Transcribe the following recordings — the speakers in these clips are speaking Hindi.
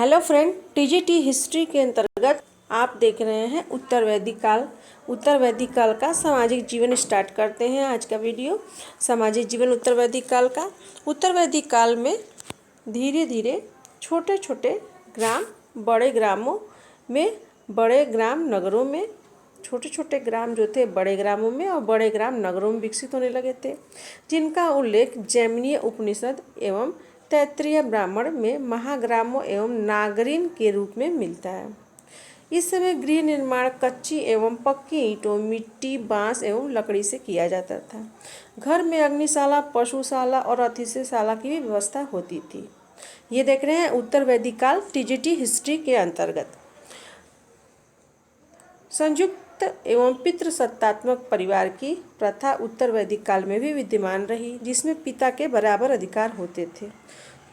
हेलो फ्रेंड, टीजीटी हिस्ट्री के अंतर्गत आप देख रहे हैं उत्तर वैदिक काल। उत्तर वैदिक काल का सामाजिक जीवन स्टार्ट करते हैं। आज का वीडियो सामाजिक जीवन उत्तर वैदिक काल का। उत्तर वैदिक काल में धीरे धीरे छोटे छोटे ग्राम बड़े ग्रामों में, बड़े ग्राम नगरों में, छोटे छोटे ग्राम जो थे बड़े ग्रामों में और बड़े ग्राम नगरों में विकसित होने लगे थे, जिनका उल्लेख जैमिनीय उपनिषद एवं तैत्तिरीय ब्राह्मण में महाग्रामों एवं नागरीन के रूप में मिलता है। इस समय गृह निर्माण कच्ची एवं पक्की ईंटों, मिट्टी, बांस एवं लकड़ी से किया जाता था। घर में अग्निशाला, पशुशाला और अतिथिशाला की भी व्यवस्था होती थी। ये देख रहे हैं उत्तर वैदिक काल टीजीटी हिस्ट्री के अंतर्गत। संयुक्त एवं पितृसत्तात्मक परिवार की प्रथा उत्तर वैदिक काल में भी विद्यमान रही, जिसमें पिता के बराबर अधिकार होते थे।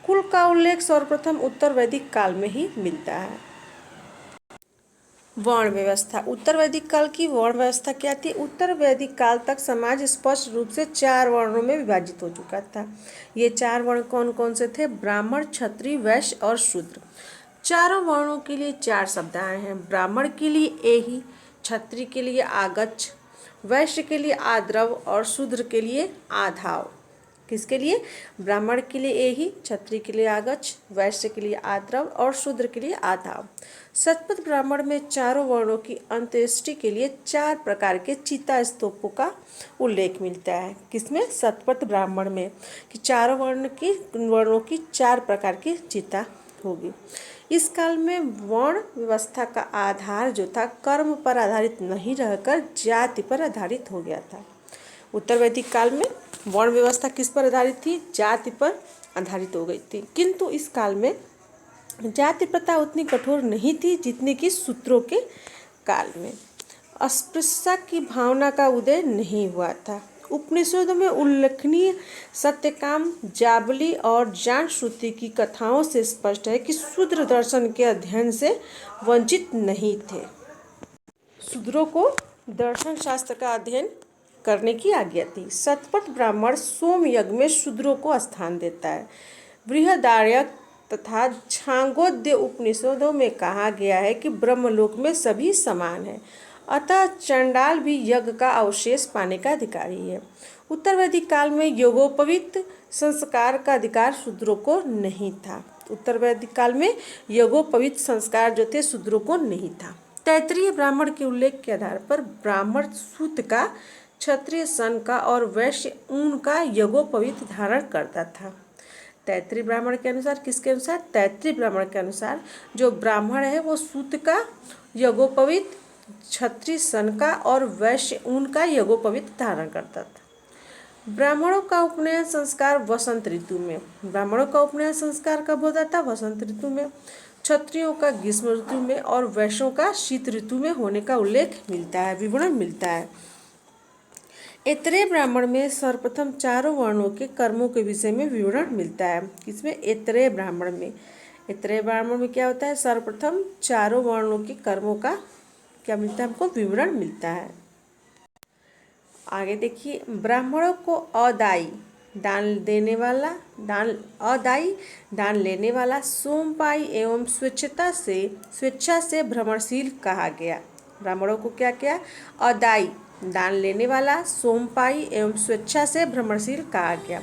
कुल का उल्लेख सर्वप्रथम उत्तर वैदिक काल में ही मिलता है। वर्ण व्यवस्था। उत्तर वैदिक काल की वर्ण व्यवस्था क्या थी? उत्तर वैदिक काल तक समाज स्पष्ट रूप से 4 वर्णों में विभाजित हो चुका था। ये 4 वर्ण कौन कौन से थे? ब्राह्मण, क्षत्रिय, वैश्य और शूद्र। चारों वर्णों के लिए 4 शब्द आए हैं। ब्राह्मण के लिए एहि, क्षत्रिय के लिए आगच्छ, वैश्य के लिए आद्रव और शूद्र के लिए आधाव। किसके लिए? ब्राह्मण के लिए एहि, क्षत्रिय के लिए आगच्छ, वैश्य के लिए आद्रव और शूद्र के लिए आधाव। शतपथ ब्राह्मण में चारों वर्णों की अंत्येष्टि के लिए 4 प्रकार के चिता स्तूपों का उल्लेख मिलता है। किसमें? शतपथ ब्राह्मण में कि चारों वर्णों की 4 प्रकार की चिता होगी। इस काल में वर्ण व्यवस्था का आधार जो था कर्म पर आधारित नहीं रहकर जाति पर आधारित हो गया था। उत्तर वैदिक काल में वर्ण व्यवस्था किस पर आधारित थी? जाति पर आधारित हो गई थी। किंतु इस काल में जाति प्रथा उतनी कठोर नहीं थी जितनी कि शूद्रों के काल में। अस्पृश्यता की भावना का उदय नहीं हुआ था। उपनिषदों में उल्लेखनीय सत्यकाम, जाबली और जानश्रुति की कथाओं से स्पष्ट है कि शूद्र दर्शन के अध्ययन से वंचित नहीं थे। शूद्रों को दर्शन शास्त्र का अध्ययन करने की आज्ञा थी। शतपथ ब्राह्मण सोम यज्ञ में शूद्रों को स्थान देता है। बृहदारण्यक तथा छांदोग्य उपनिषदों में कहा गया है कि ब्रह्मलोक में सभी समान हैं, अतः चंडाल भी यज्ञ का अवशेष पाने का अधिकारी है। उत्तर वैदिक काल में यज्ञोपवीत संस्कार का अधिकार शूद्रों को नहीं था। उत्तर वैदिक काल में यज्ञोपवीत संस्कार जो थे शूद्रों को नहीं था। तैत्तिरीय ब्राह्मण के उल्लेख के आधार पर ब्राह्मण सूत का, क्षत्रिय सन का और वैश्य ऊन का यज्ञोपवीत धारण करता था। तैत्तिरीय ब्राह्मण के अनुसार, किसके अनुसार? तैत्तिरीय ब्राह्मण के अनुसार जो ब्राह्मण है वो सूत का यज्ञोपवीत, क्षत्रिय सन का और वैश्य ऊन का यज्ञोपवीत धारण करता था। ब्राह्मणों का उपनयन संस्कार वसंत ऋतु में। ब्राह्मणों का उपनयन संस्कार कब होता था? वसंत ऋतु में। क्षत्रियों का ग्रीष्म ऋतु में और वैश्यों का शीत ऋतु में होने का उल्लेख मिलता है, विवरण मिलता है। ऐत्रेय ब्राह्मण में सर्वप्रथम चारों वर्णों के कर्मों के विषय में विवरण मिलता है। किसमें? ऐत्रेय ब्राह्मण में। ऐत्रेय ब्राह्मण में क्या होता है? सर्वप्रथम चारों वर्णों के कर्मों का क्या मिलता है? हमको विवरण मिलता है। आगे देखिए, ब्राह्मणों को अदायी दान देने वाला, अदायी दान लेने वाला, सोमपाई एवं स्वेच्छा से भ्रमणशील कहा गया। ब्राह्मणों को क्या क्या? अदायी दान लेने वाला, सोमपाई एवं स्वेच्छा से भ्रमणशील कहा गया।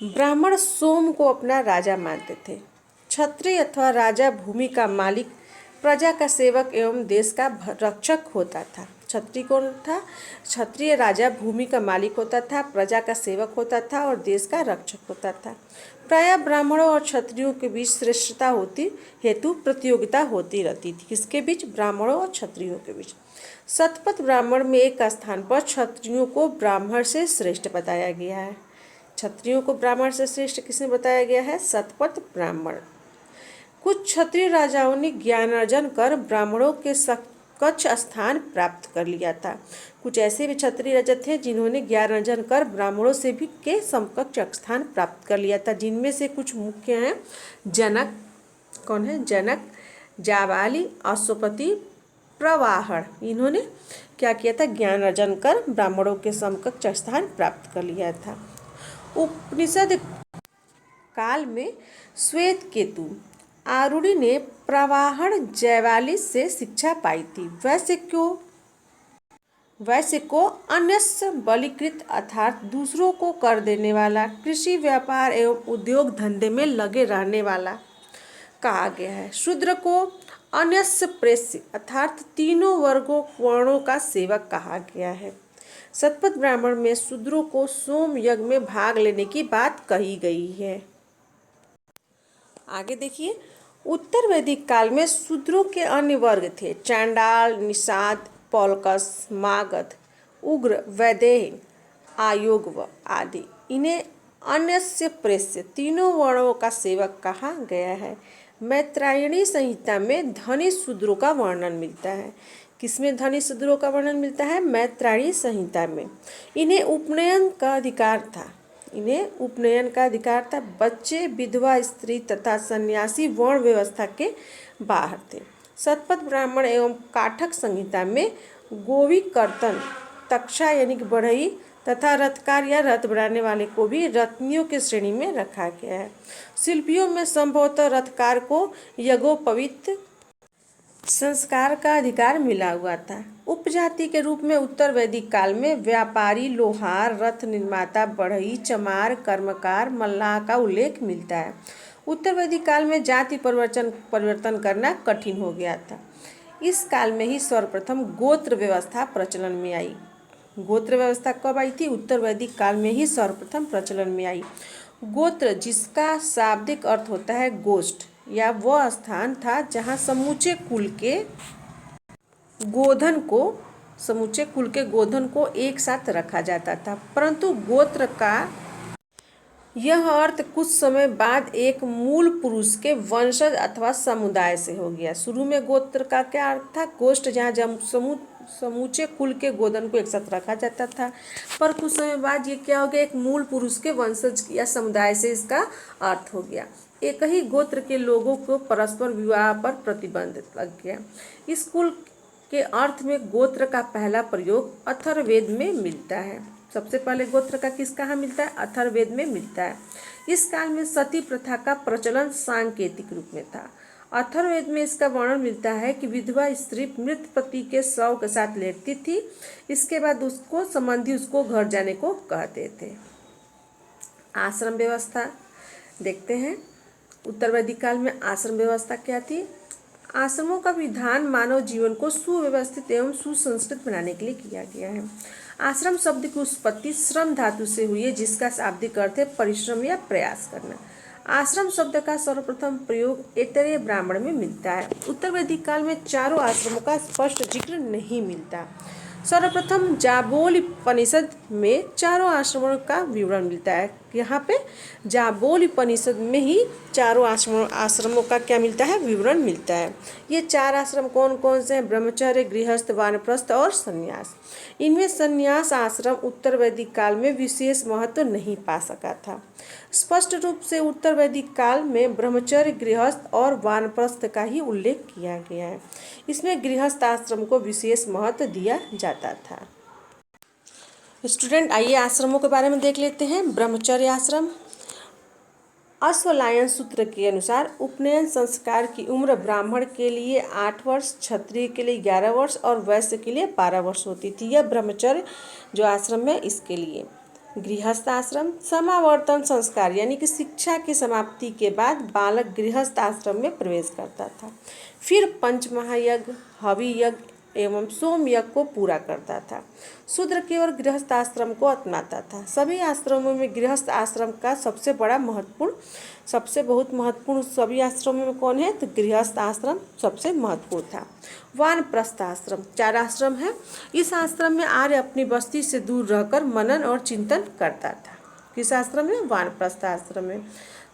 ब्राह्मण सोम को अपना राजा मानते थे। क्षत्रिय अथवा राजा भूमि का मालिक, प्रजा का सेवक एवं देश का रक्षक होता था। क्षत्रिय कौन था? क्षत्रिय राजा भूमि का मालिक होता था, प्रजा का सेवक होता था और देश का रक्षक होता था। प्रायः ब्राह्मणों और क्षत्रियों के बीच श्रेष्ठता होती हेतु प्रतियोगिता होती रहती थी। किसके बीच? ब्राह्मणों और क्षत्रियों के बीच। शतपथ ब्राह्मण में एक स्थान पर क्षत्रियों को ब्राह्मण से श्रेष्ठ बताया गया है। क्षत्रियों को ब्राह्मण से श्रेष्ठ किसने बताया गया है? शतपथ ब्राह्मण। कुछ क्षत्रिय राजाओं ने ज्ञान अर्जन कर ब्राह्मणों के समकक्ष स्थान प्राप्त कर लिया था। कुछ ऐसे भी क्षत्रिय राजा थे जिन्होंने ज्ञान अर्जन कर ब्राह्मणों से भी के समकक्ष स्थान प्राप्त कर लिया था, जिनमें से कुछ मुख्य हैं। जनक, कौन है? जनक, जाबाली, अश्वपति, प्रवाहण। इन्होंने क्या किया था? ज्ञान अर्जन कर ब्राह्मणों के समकक्ष स्थान प्राप्त कर लिया था। उपनिषद काल में श्वेत केतु आरूढ़ी ने प्रवाहण जयवाली से शिक्षा पाई थी। वैश्य को अन्यस्य बलीकृत अर्थात दूसरों को कर देने वाला, कृषि व्यापार एवं उद्योग धंधे में लगे रहने वाला कहा गया है। शूद्र को अन्यस्य प्रेष्य अर्थात तीनों वर्णों का सेवक कहा गया है। शतपथ ब्राह्मण में शूद्रों को सोम यज्ञ में भाग लेने की बात कही गई है। आगे देखिए, उत्तर वैदिक काल में शूद्रों के अन्य वर्ग थे चांडाल, निषाद, पौलकस, मागध, उग्र, वैदेह, आयोगव आदि। इन्हें अन्यस्य प्रेष्य तीनों वर्णों का सेवक कहा गया है। मैत्रायणी संहिता में धनी शूद्रों का वर्णन मिलता है। किसमें धनी शूद्रों का वर्णन मिलता है? मैत्रायणी संहिता में। इन्हें उपनयन का अधिकार था। बच्चे, विधवा स्त्री तथा सन्यासी वर्ण व्यवस्था के बाहर थे। शतपथ ब्राह्मण एवं काठक संहिता में गोवी कर्तन, तक्षा यानी कि बढ़ई तथा रथकार या रथ बनाने वाले को भी रत्नियों की श्रेणी में रखा गया है। शिल्पियों में संभवतः रथकार को यज्ञोपवीत संस्कार का अधिकार मिला हुआ था। उपजाति के रूप में उत्तर वैदिक काल में व्यापारी, लोहार, रथ निर्माता, बढ़ई, चमार, कर्मकार, मल्लाह का उल्लेख मिलता है। उत्तर वैदिक काल में जाति परिवर्तन करना कठिन हो गया था। इस काल में ही सर्वप्रथम गोत्र व्यवस्था प्रचलन में आई। गोत्र व्यवस्था कब आई थी? उत्तर वैदिक काल में ही सर्वप्रथम प्रचलन में आई। गोत्र, जिसका शाब्दिक अर्थ होता है गोष्ठ, या वह स्थान था जहाँ समूचे कुल के गोधन को एक साथ रखा जाता था। परंतु गोत्र का यह अर्थ कुछ समय बाद एक मूल पुरुष के वंशज अथवा समुदाय से हो गया। शुरू में गोत्र का क्या अर्थ था? गोष्ठ, जहाँ समूचे कुल के गोधन को एक साथ रखा जाता था। पर कुछ समय बाद ये क्या हो गया? एक मूल पुरुष के वंशज या समुदाय से इसका अर्थ हो गया। एक ही गोत्र के लोगों को परस्पर विवाह पर प्रतिबंध लग गया। इस कुल के अर्थ में गोत्र का पहला प्रयोग अथर्ववेद में मिलता है। सबसे पहले गोत्र का कहाँ मिलता है? अथर्ववेद में मिलता है। इस काल में सती प्रथा का प्रचलन सांकेतिक रूप में था। अथर्ववेद में इसका वर्णन मिलता है कि विधवा स्त्री मृत पति के शव के साथ लेटती थी। इसके बाद उसको संबंधी उसको घर जाने को कहते थे। आश्रम व्यवस्था देखते हैं। उत्तर वैदिक काल में आश्रम व्यवस्था क्या थी? आश्रमों का विधान मानव जीवन को सुव्यवस्थित एवं सुसंस्कृत बनाने के लिए किया गया है। आश्रम शब्द की उत्पत्ति श्रम धातु से हुई है, जिसका शाब्दिक अर्थ है परिश्रम या प्रयास करना। आश्रम शब्द का सर्वप्रथम प्रयोग ऐतरेय ब्राह्मण में मिलता है। उत्तर वैदिक काल में चारों आश्रमों का स्पष्ट जिक्र नहीं मिलता। सर्वप्रथम जाबोलीपनिषद में चारों आश्रमों का विवरण मिलता है। यहाँ पे जाबोलीपनिषद में ही चारों आश्रमों का क्या मिलता है? विवरण मिलता है। ये चार आश्रम कौन कौन से हैं? ब्रह्मचर्य, गृहस्थ, वानप्रस्थ और संन्यास। इनमें संन्यास आश्रम उत्तर वैदिक काल में विशेष महत्व नहीं पा सका था। स्पष्ट रूप से उत्तर वैदिक काल में ब्रह्मचर्य, गृहस्थ और वानप्रस्थ का ही उल्लेख किया गया है। इसमें गृहस्थ आश्रम को विशेष महत्व दिया जाता था। स्टूडेंट, आइए आश्रमों के बारे में देख लेते हैं। ब्रह्मचर्य आश्रम। अश्वलायन सूत्र के अनुसार उपनयन संस्कार की उम्र ब्राह्मण के लिए 8 वर्ष, क्षत्रिय के लिए 11 वर्ष और वैश्य के लिए 12 वर्ष होती थी। यह ब्रह्मचर्य जो आश्रम है इसके लिए। गृहस्थ आश्रम। समावर्तन संस्कार यानी कि शिक्षा की समाप्ति के बाद बालक गृहस्थ आश्रम में प्रवेश करता था। फिर पंचमहायज्ञ, हवि यज्ञ एवं सोम यज्ञ को पूरा करता था। शूद्र केवल गृहस्थ आश्रम को अपनाता था। सभी आश्रमों में गृहस्थ आश्रम का सबसे बहुत महत्वपूर्ण सभी आश्रमों में कौन है? तो गृहस्थ आश्रम सबसे महत्वपूर्ण था। वानप्रस्थ आश्रम। 4 आश्रम है। इस आश्रम में आर्य अपनी बस्ती से दूर रहकर मनन और चिंतन करता था। किस आश्रम में? वानप्रस्थ आश्रम में।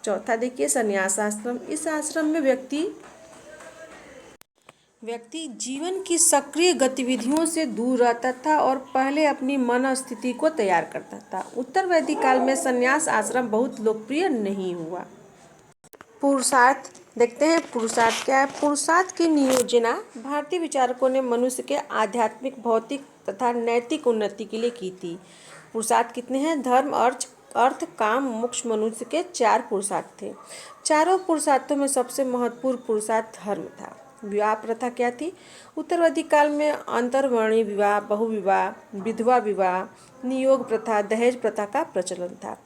चौथा देखिए, संन्यास आश्रम। इस आश्रम में व्यक्ति जीवन की सक्रिय गतिविधियों से दूर रहता था और पहले अपनी मन स्थिति को तैयार करता था। उत्तर वैदिक काल में संन्यास आश्रम बहुत लोकप्रिय नहीं हुआ। पुरुषार्थ देखते हैं। पुरुषार्थ क्या है? पुरुषार्थ की नियोजना भारतीय विचारकों ने मनुष्य के आध्यात्मिक, भौतिक तथा नैतिक उन्नति के लिए की थी। पुरुषार्थ कितने हैं? धर्म, अर्थ, अर्थ, काम, मोक्ष मनुष्य के 4 पुरुषार्थ थे। चारों पुरुषार्थों में सबसे महत्वपूर्ण पुरुषार्थ धर्म था। विवाह प्रथा क्या थी? उत्तरवैदिक काल में अंतर्वर्णीय विवाह, बहुविवाह, विधवा विवाह, नियोग प्रथा, दहेज प्रथा का प्रचलन था।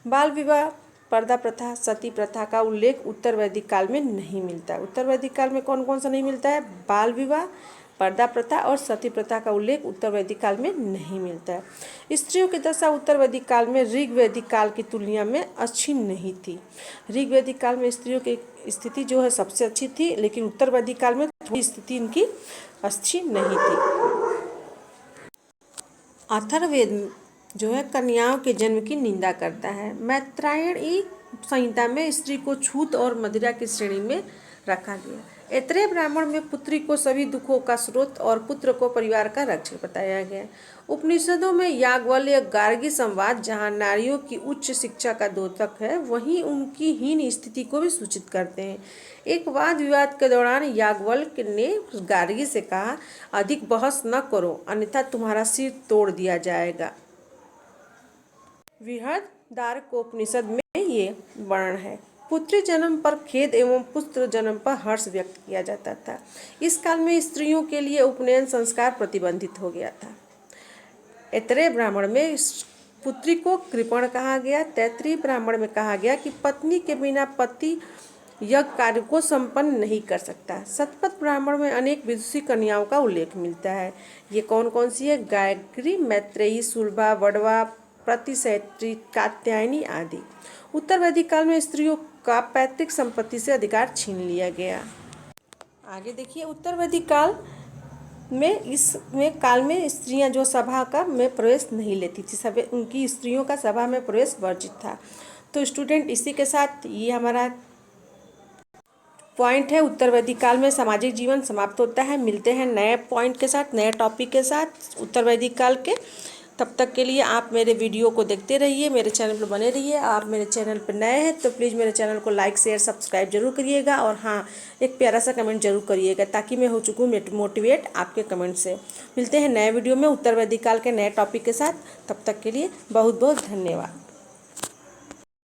बाल विवाह, पर्दा प्रथा, सती प्रथा का उल्लेख उत्तर वैदिक काल में नहीं मिलता। उत्तर वैदिक काल में कौन कौन सा नहीं मिलता है? बाल विवाह, पर्दा प्रथा और सती प्रथा का उल्लेख उत्तर वैदिक काल में नहीं मिलता है। स्त्रियों की दशा उत्तर वैदिक काल में ऋग वैदिक काल की तुलना में अच्छी नहीं थी। ऋग वैदिक काल में स्त्रियों की स्थिति जो है सबसे अच्छी थी, लेकिन उत्तर वैदिक काल में थोड़ी स्थिति इनकी अच्छी नहीं थी। अथर्ववेद जो है कन्याओं के जन्म की निंदा करता है। मैत्रायणी संहिता में स्त्री को छूत और मदिरा की श्रेणी में रखा गया। ऐतरेय ब्राह्मण में पुत्री को सभी दुखों का स्रोत और पुत्र को परिवार का रक्षक बताया गया। उपनिषदों में याज्ञवल्क्य गार्गी संवाद जहाँ नारियों की उच्च शिक्षा का द्योतक है, वहीं उनकी हीन स्थिति को भी सूचित करते हैं। एक वाद विवाद के दौरान याज्ञवल्क्य ने गार्गी से कहा, अधिक बहस न करो, अन्यथा तुम्हारा सिर तोड़ दिया जाएगा। बृहदारण्यकोपनिषद में ये वर्णन है। पुत्री जन्म पर खेद एवं पुत्र जन्म पर हर्ष व्यक्त किया जाता था। इस काल में स्त्रियों के लिए उपनयन संस्कार प्रतिबंधित हो गया था। ऐतरेय ब्राह्मण में पुत्री को कृपण कहा गया। तैत्तिरीय ब्राह्मण में कहा गया कि पत्नी के बिना पति यज्ञ कार्य को संपन्न नहीं कर सकता। शतपथ ब्राह्मण में अनेक विदुषी कन्याओं का उल्लेख मिलता है। ये कौन कौन सी है? गायत्री, मैत्रेयी, सुलभा, वडवा, प्रतिशैत्री, कात्यायनी आदि। उत्तर वैदिक काल में स्त्रियों का पैतृक संपत्ति से अधिकार छीन लिया गया। आगे देखिए, उत्तर वैदिक काल में काल में स्त्रियां जो सभा का में प्रवेश नहीं लेती थी, सभी उनकी स्त्रियों का सभा में प्रवेश वर्जित था। तो स्टूडेंट, इसी के साथ ये हमारा पॉइंट है, उत्तर वैदिक काल में सामाजिक जीवन समाप्त होता है। मिलते हैं नए पॉइंट के साथ, नए टॉपिक के साथ उत्तर वैदिक काल के। तब तक के लिए आप मेरे वीडियो को देखते रहिए, मेरे चैनल पर बने रहिए। आप मेरे चैनल पर नए हैं तो प्लीज़ मेरे चैनल को लाइक, शेयर, सब्सक्राइब जरूर करिएगा। और हाँ, एक प्यारा सा कमेंट जरूर करिएगा, ताकि मैं हो चुकूँ मोटिवेट आपके कमेंट से। मिलते हैं नए वीडियो में उत्तर वैदिक काल के नए टॉपिक के साथ। तब तक के लिए बहुत बहुत धन्यवाद।